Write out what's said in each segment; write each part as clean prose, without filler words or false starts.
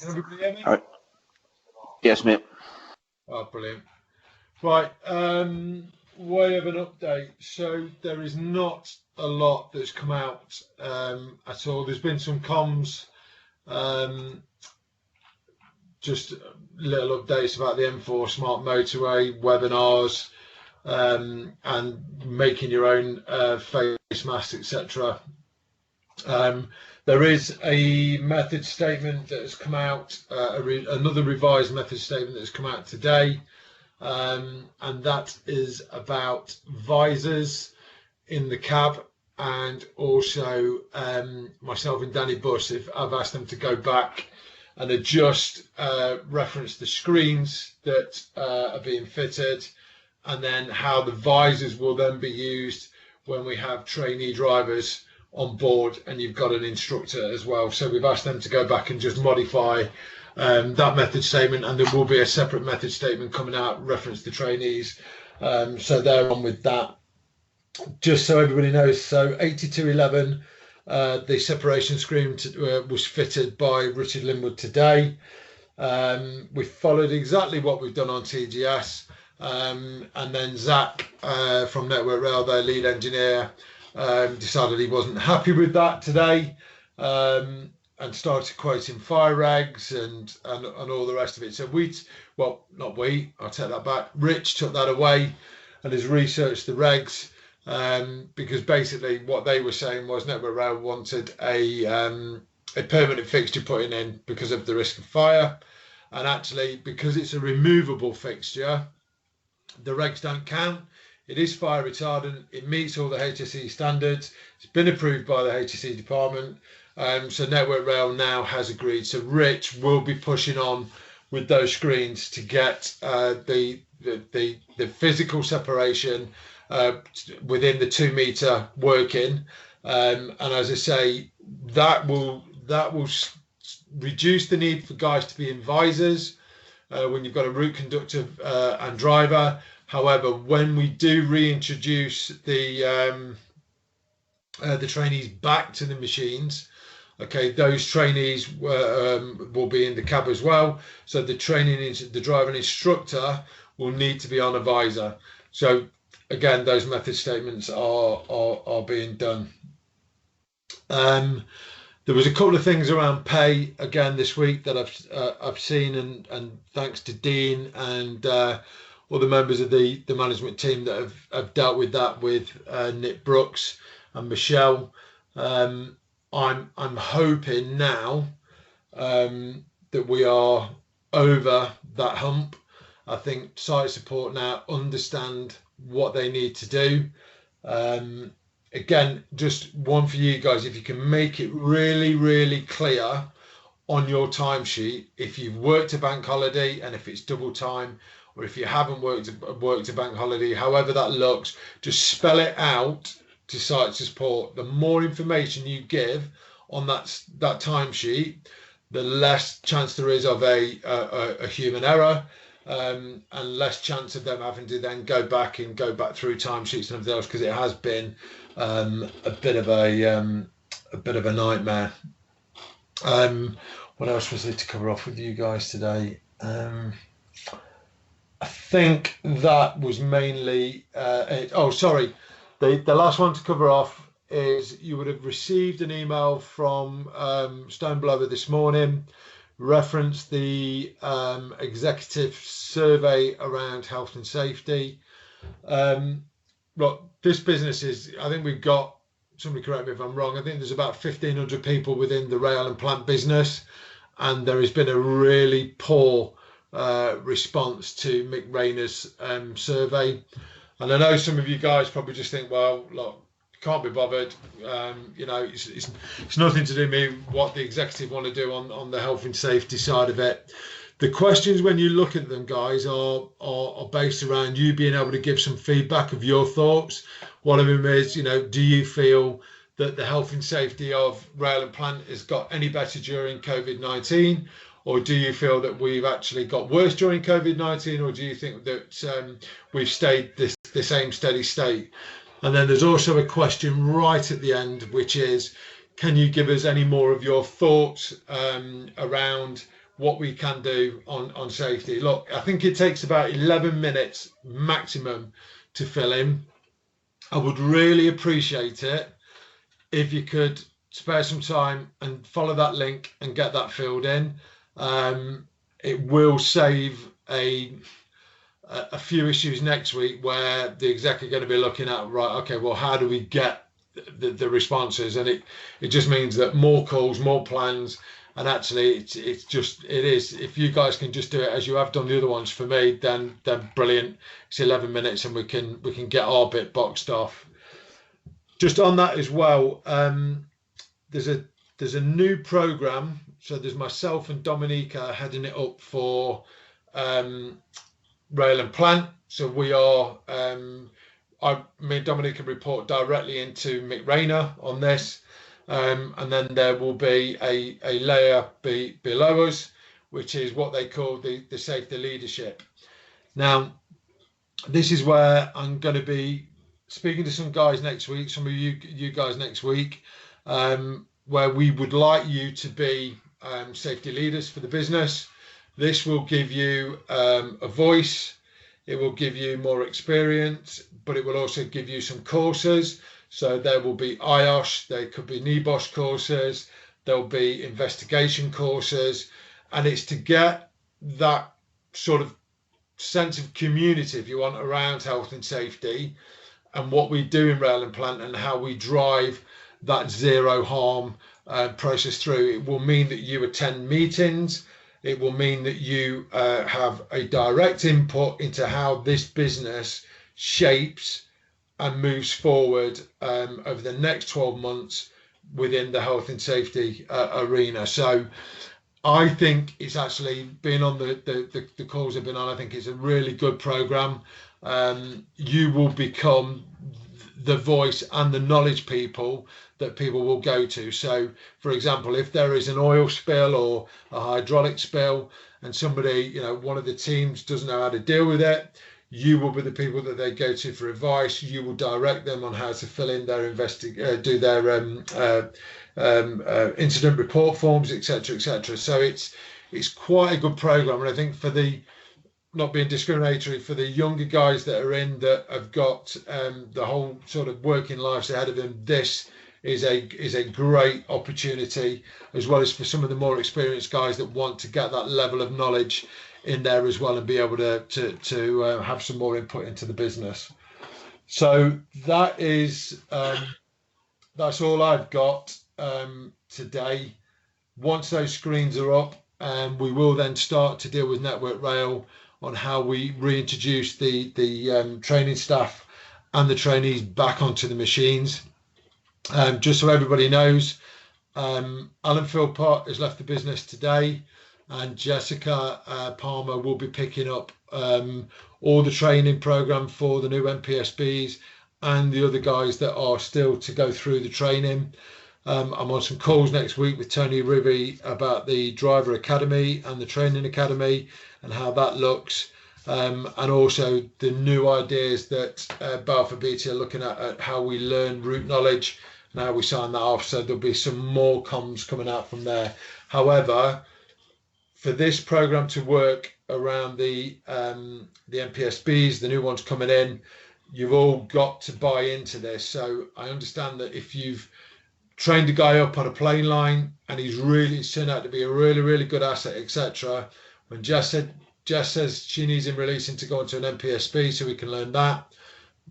Can everybody hear me? All right. Yes, mate. Oh, brilliant. Right, way of an update. So there is not a lot that's come out at all. There's been some comms, just little updates about the M4 Smart Motorway, webinars, and making your own face masks, etc. There is a method statement that has come out, another revised method statement that has come out today, and that is about visors in the cab, and also myself and Danny Buss, if I've asked them to go back and adjust, reference the screens that are being fitted, and then how the visors will then be used when we have trainee drivers on board and you've got an instructor as well. So we've asked them to go back and just modify that method statement, and there will be a separate method statement coming out reference to trainees. So they're on with that. Just so everybody knows, so 8211, the separation screen was fitted by Richard Linwood today. We followed exactly what we've done on TGS, and then Zach from Network Rail, their lead engineer, decided he wasn't happy with that today, and started quoting fire regs and all the rest of it. So I'll take that back. Rich took that away and has researched the regs, because basically what they were saying was Network Rail wanted a permanent fixture putting in because of the risk of fire, and actually because it's a removable fixture, the regs don't count. It is fire retardant. It meets all the HSE standards. It's been approved by the HSE department. So Network Rail now has agreed. So Rich will be pushing on with those screens to get the physical separation within the 2 meter working. And as I say, that will reduce the need for guys to be in visors when you've got a route conductor and driver. However, when we do reintroduce the trainees back to the machines, okay, those trainees will be in the cab as well. So the driver and instructor will need to be on a visor. So again, those method statements are being done. There was a couple of things around pay again this week that I've seen, and thanks to Dean and all the members of the management team that have dealt with that with Nick Brooks and Michelle. I'm hoping now that we are over that hump. I think site support now understand what they need to do. Again, just one for you guys, if you can make it really, really clear on your timesheet, if you've worked a bank holiday and if it's double time, or if you haven't worked a bank holiday, however that looks, just spell it out to site support. The more information you give on that timesheet, the less chance there is of a human error, and less chance of them having to then go back through timesheets and everything else, because it has been a bit of a nightmare. What else was there to cover off with you guys today? I think that was mainly it. Oh, sorry. The last one to cover off is you would have received an email from Stoneblower this morning, reference the executive survey around health and safety. Look, this business is, I think we've got, somebody correct me if I'm wrong, I think there's about 1,500 people within the rail and plant business, and there has been a really poor response to Mick Rayner's survey. And I know some of you guys probably just think, well, look, can't be bothered. It's nothing to do with me what the executive want to do on the health and safety side of it. The questions when you look at them, guys, are based around you being able to give some feedback of your thoughts. One of them is, do you feel that the health and safety of rail and plant has got any better during COVID-19? Or do you feel that we've actually got worse during COVID-19? Or do you think that we've stayed the same steady state? And then there's also a question right at the end, which is, can you give us any more of your thoughts around what we can do on safety. Look, I think it takes about 11 minutes maximum to fill in. I would really appreciate it if you could spare some time and follow that link and get that filled in. It will save a few issues next week where the exec are going to be looking at, right, okay, well, how do we get the responses? And it just means that more calls, more plans, and actually it is, if you guys can just do it as you have done the other ones for me, then brilliant. It's 11 minutes and we can get our bit boxed off. Just on that as well, there's a new program. So there's myself and Dominica heading it up for Rail and Plant. So we are, me and Dominica report directly into Mick Rayner on this. And then there will be a layer below us, which is what they call the safety leadership. Now, this is where I'm going to be speaking to some guys next week, some of you guys next week, where we would like you to be safety leaders for the business. This will give you a voice. It will give you more experience, but it will also give you some courses. So there will be IOSH, there could be NEBOSH courses, there'll be investigation courses, and it's to get that sort of sense of community, if you want, around health and safety and what we do in Rail and Plant and how we drive that zero harm process through. It will mean that you attend meetings. It will mean that you have a direct input into how this business shapes and moves forward over the next 12 months within the health and safety arena. So I think it's actually been on the calls I've been on. I think it's a really good program. You will become the voice and the knowledge people that people will go to. So, for example, if there is an oil spill or a hydraulic spill and somebody, one of the teams doesn't know how to deal with it, you will be the people that they go to for advice. You will direct them on how to fill in their do their incident report forms, etc., etc. So it's quite a good program, and I think for the, not being discriminatory, for the younger guys that are in that have got the whole sort of working lives ahead of them, this is a great opportunity, as well as for some of the more experienced guys that want to get that level of knowledge in there as well and be able to have some more input into the business. So that is that's all I've got today. Once those screens are up, we will then start to deal with Network Rail on how we reintroduce the training staff and the trainees back onto the machines. Just so everybody knows, Alan Philpott has left the business today, and Jessica Palmer will be picking up all the training program for the new MPSBs and the other guys that are still to go through the training. I'm on some calls next week with Tony Ruby about the driver academy and the training academy and how that looks, and also the new ideas that Balfour Beatty are looking at how we learn route knowledge and how we sign that off. So there'll be some more comms coming out from there. However, for this program to work around the MPSBs, the new ones coming in, you've all got to buy into this. So I understand that if you've trained a guy up on a plane line and it's turned out to be a really, really good asset, etc. When Jess says she needs him releasing to go into an MPSB so we can learn that,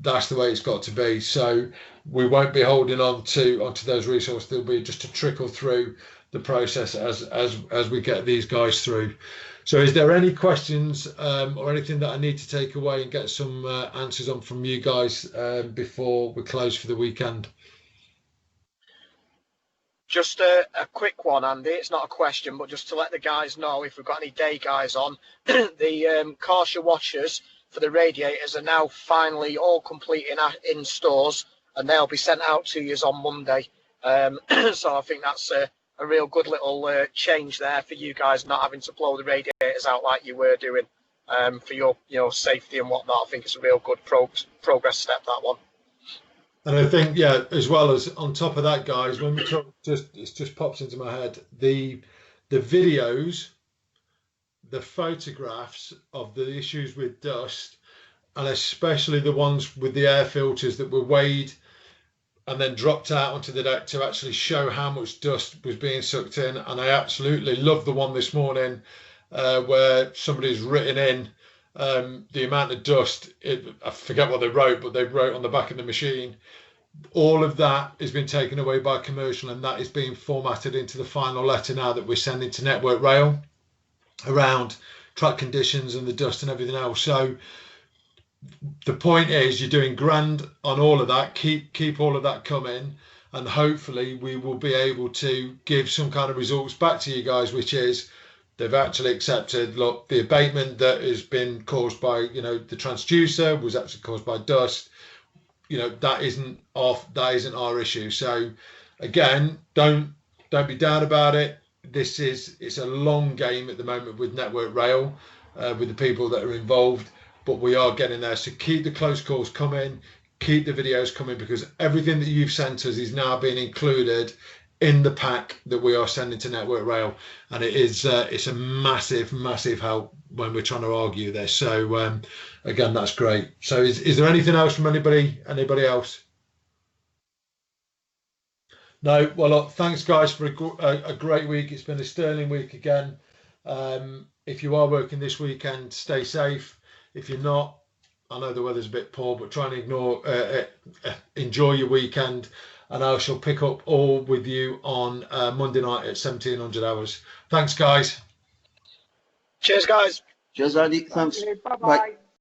that's the way it's got to be. So we won't be holding onto those resources. There'll be just a trickle through the process as we get these guys through. So is there any questions or anything that I need to take away and get some answers on from you guys before we close for the weekend? Just a quick one, Andy. It's not a question, but just to let the guys know, if we've got any day guys on, the Karsha washers for the radiators are now finally all complete in stores, and they'll be sent out to you on Monday. So I think that's a real good little change there for you guys, not having to blow the radiators out like you were doing for your safety and whatnot. I think it's a real good progress step, that one. And I think, yeah, as well as on top of that, guys, when we talk, it just pops into my head, the videos the photographs of the issues with dust, and especially the ones with the air filters that were weighed and then dropped out onto the deck to actually show how much dust was being sucked in. And I absolutely love the one this morning where somebody's written in the amount of dust. I forget what they wrote, but they wrote on the back of the machine. All of that has been taken away by commercial, and that is being formatted into the final letter now that we're sending to Network Rail around track conditions and the dust and everything else. So the point is, you're doing grand on all of that. Keep all of that coming, and hopefully we will be able to give some kind of results back to you guys, which is they've actually accepted, look, the abatement that has been caused by, you know, the transducer was actually caused by dust. You know, that isn't our issue. So again, don't be down about it. It's a long game at the moment with Network Rail, with the people that are involved, but we are getting there. So keep the close calls coming, keep the videos coming, because everything that you've sent us is now being included in the pack that we are sending to Network Rail, and it's a massive help when we're trying to argue this. So again, that's great. So is there anything else from anybody else? No. Well, look, thanks guys for a great week. It's been a sterling week again. If you are working this weekend, stay safe. If you're not, I know the weather's a bit poor, but try and enjoy your weekend. And I shall pick up all with you on Monday night at 1700 hours. Thanks, guys. Cheers, guys. Cheers, Andy. Thanks. Bye-bye.